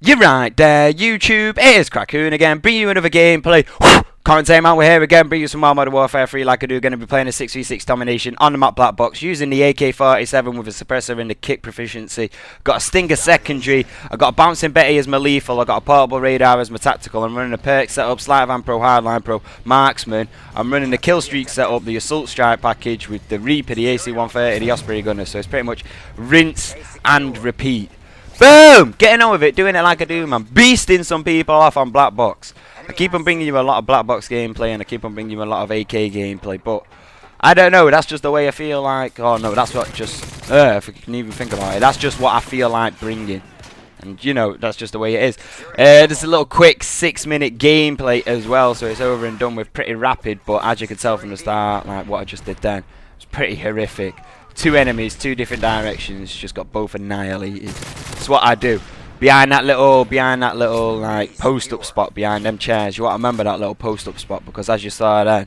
You're right there, YouTube. It is Crackoon again, bringing you another gameplay. Can't say, man, we're here again, bringing you some more Modern Warfare 3 like I do. Going to be playing a 6v6 domination on the map Black Box using the AK47 with a suppressor and the kick proficiency. Got a Stinger secondary. I got a Bouncing Betty as my lethal. I got a portable radar as my tactical. I'm running a perk setup, Sleight of Hand Pro, Hardline Pro, Marksman. I'm running the Kill Streak setup, the Assault Strike package with the Reaper, the AC-130, the Osprey gunner. So it's pretty much rinse and repeat. Boom! Getting on with it, doing it like I do, man. Beasting some people off on Black Box. I keep on bringing you a lot of Black Box gameplay and I keep on bringing you a lot of AK gameplay, but I don't know, that's just the way I feel like. Oh no, that's what just, if I can even think about it, that's just what I feel like bringing. And you know, that's just the way it is. There's a little quick 6-minute gameplay as well, so it's over and done with pretty rapid, but as you can tell from the start, like what I just did then, it's pretty horrific. 2 enemies, 2 different directions, just got both annihilated. That's what I do. Behind that little like post-up spot behind them chairs, you want to remember that little post-up spot, because as you saw then,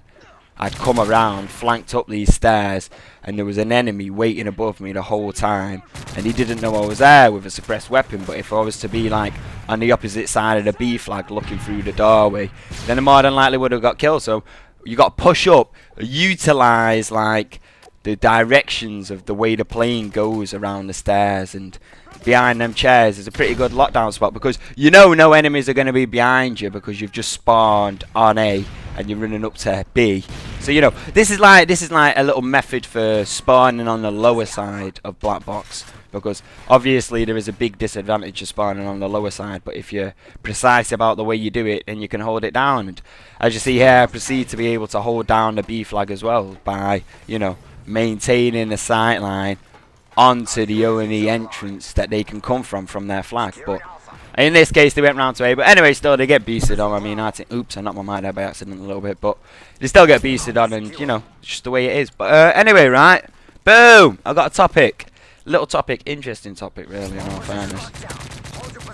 I'd come around, flanked up these stairs, and there was an enemy waiting above me the whole time, and he didn't know I was there with a suppressed weapon. But if I was to be like on the opposite side of the B flag looking through the doorway, then I more than likely would have got killed. So you got to push up, utilize like the directions of the way the plane goes around the stairs, and behind them chairs is a pretty good lockdown spot, because you know no enemies are going to be behind you because you've just spawned on A and you're running up to B. So you know this is like a little method for spawning on the lower side of Black Box, because obviously there is a big disadvantage of spawning on the lower side, but if you're precise about the way you do it, then you can hold it down. And as you see here, I proceed to be able to hold down the B flag as well by, you know, maintaining the sight line onto the only entrance that they can come from their flag. But in this case they went round to A, but anyway, still they get beasted on. I mean, I think, oops, I knocked my mic out by accident a little bit, but they still get beasted on, and you know, it's just the way it is. But anyway, right, boom, I got a topic, little topic, interesting topic really, in all fairness.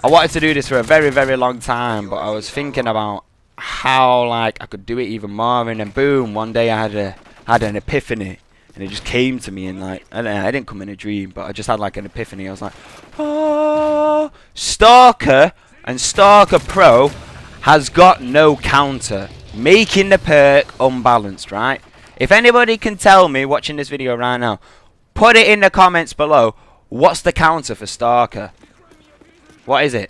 I wanted to do this for a very, very long time, but I was thinking about how like I could do it even more, and then boom, one day I had an epiphany. And it just came to me, and like, I don't know, I didn't come in a dream, but I just had like an epiphany. I was like, oh, Stalker and Stalker Pro has got no counter, making the perk unbalanced, right? If anybody can tell me watching this video right now, put it in the comments below, what's the counter for Stalker? What is it?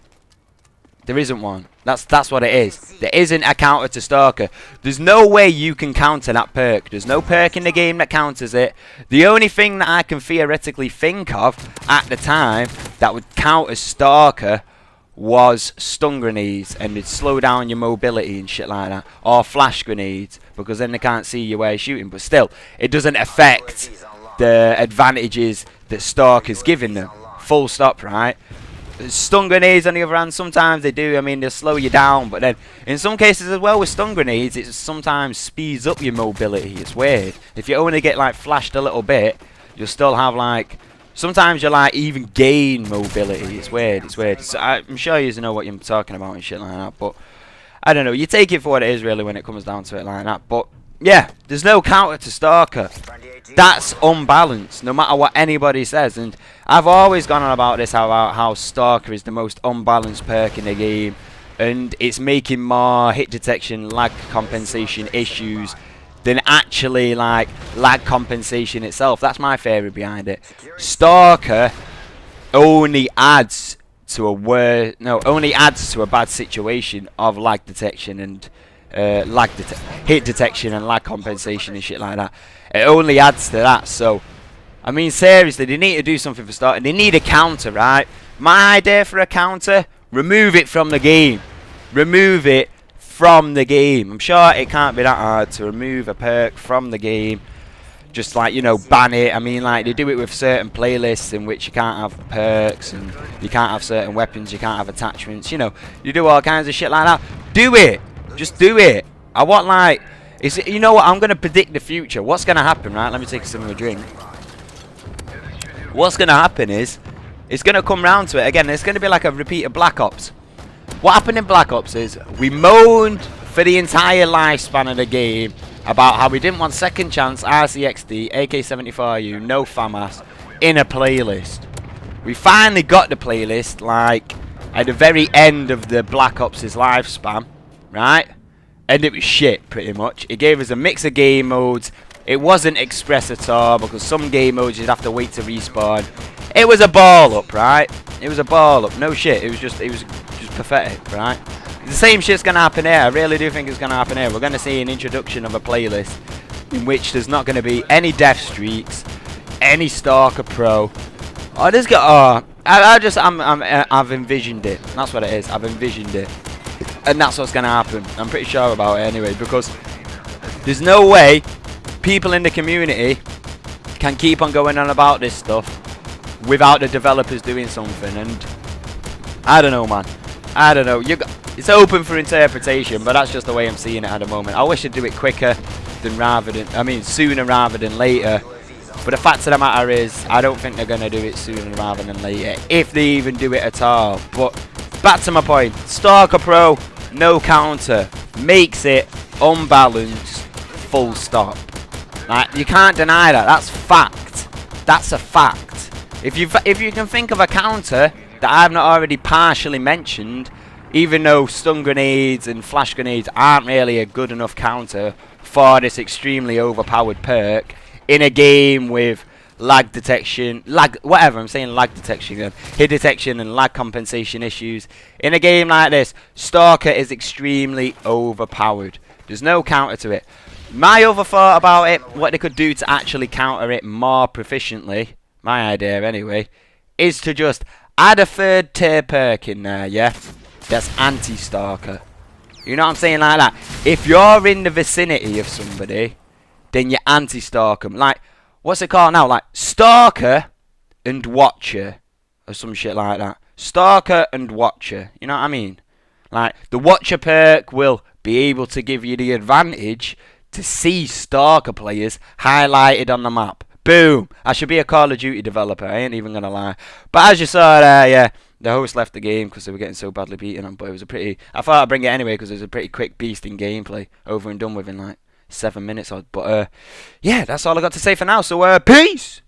There isn't one. That's what it is. There isn't a counter to Stalker. There's no way you can counter that perk. There's no perk in the game that counters it. The only thing that I can theoretically think of at the time that would counter Stalker was stun grenades, and it'd slow down your mobility and shit like that, or flash grenades, because then they can't see you where you're shooting. But still, it doesn't affect the advantages that Stalker's giving them. Full stop, right? Stun grenades on the other hand, sometimes they do, I mean, they'll slow you down, but then in some cases as well with stun grenades, it sometimes speeds up your mobility. It's weird. If you only get like flashed a little bit, you'll still have like, sometimes you like even gain mobility. It's weird, it's weird. So I'm sure you know what I'm talking about and shit like that, but I don't know, you take it for what it is really when it comes down to it like that. But yeah, there's no counter to Stalker. That's unbalanced, no matter what anybody says. And I've always gone on about this, how Stalker is the most unbalanced perk in the game, and it's making more hit detection, lag compensation issues than actually like lag compensation itself. That's my theory behind it. Stalker only adds to a bad situation of lag detection and hit detection and lag compensation and shit like that. It only adds to that. So I mean, seriously, they need to do something for Stalker. They need a counter, right? My idea for a counter, remove it from the game. Remove it from the game. I'm sure it can't be that hard to remove a perk from the game. Just like, you know, ban it. I mean, like, they do it with certain playlists in which you can't have perks and you can't have certain weapons, you can't have attachments, you know, you do all kinds of shit like that. Do it. Just do it. I want, like, you know what, I'm going to predict the future. What's going to happen, right? Let me take some of a drink. What's going to happen is, it's going to come round to it again. It's going to be like a repeat of Black Ops. What happened in Black Ops is, we moaned for the entire lifespan of the game about how we didn't want Second Chance, RCXD, AK-74U, no FAMAS in a playlist. We finally got the playlist, like, at the very end of the Black Ops' lifespan, right? And it was shit, pretty much. It gave us a mix of game modes. It wasn't express at all, because some game modes you'd have to wait to respawn. It was a ball up, right? It was a ball up. No shit. It was just pathetic, right? The same shit's gonna happen here. I really do think it's gonna happen here. We're gonna see an introduction of a playlist in which there's not gonna be any death streaks, any Stalker Pro. Oh, there's got. Oh, I've envisioned it. That's what it is. I've envisioned it, and that's what's gonna happen. I'm pretty sure about it anyway, because there's no way people in the community can keep on going on about this stuff without the developers doing something. And I don't know, man. I don't know. It's open for interpretation, but that's just the way I'm seeing it at the moment. I wish they'd do it quicker sooner rather than later. But the fact of the matter is, I don't think they're going to do it sooner rather than later, if they even do it at all. But back to my point, Stalker Pro, no counter, makes it unbalanced, full stop. Like, you can't deny that. That's fact. That's a fact. If you can think of a counter that I've not already partially mentioned, even though stun grenades and flash grenades aren't really a good enough counter for this extremely overpowered perk, in a game with lag detection, lag detection, hit detection and lag compensation issues. In a game like this, Stalker is extremely overpowered. There's no counter to it. My other thought about it, what they could do to actually counter it more proficiently, my idea anyway, is to just add a third tier perk in there, yeah? That's anti-Stalker. You know what I'm saying, like that? If you're in the vicinity of somebody, then you anti-stalk them. Like, what's it called now? Like, Stalker and Watcher. Or some shit like that. Stalker and Watcher. You know what I mean? Like, the Watcher perk will be able to give you the advantage to see Stalker players highlighted on the map. Boom! I should be a Call of Duty developer. I ain't even gonna lie. But as you saw there, yeah, the host left the game because they were getting so badly beaten on. But it was I thought I'd bring it anyway because it was a pretty quick beast in gameplay. Over and done with in like 7 minutes odd. But yeah, that's all I got to say for now. So peace!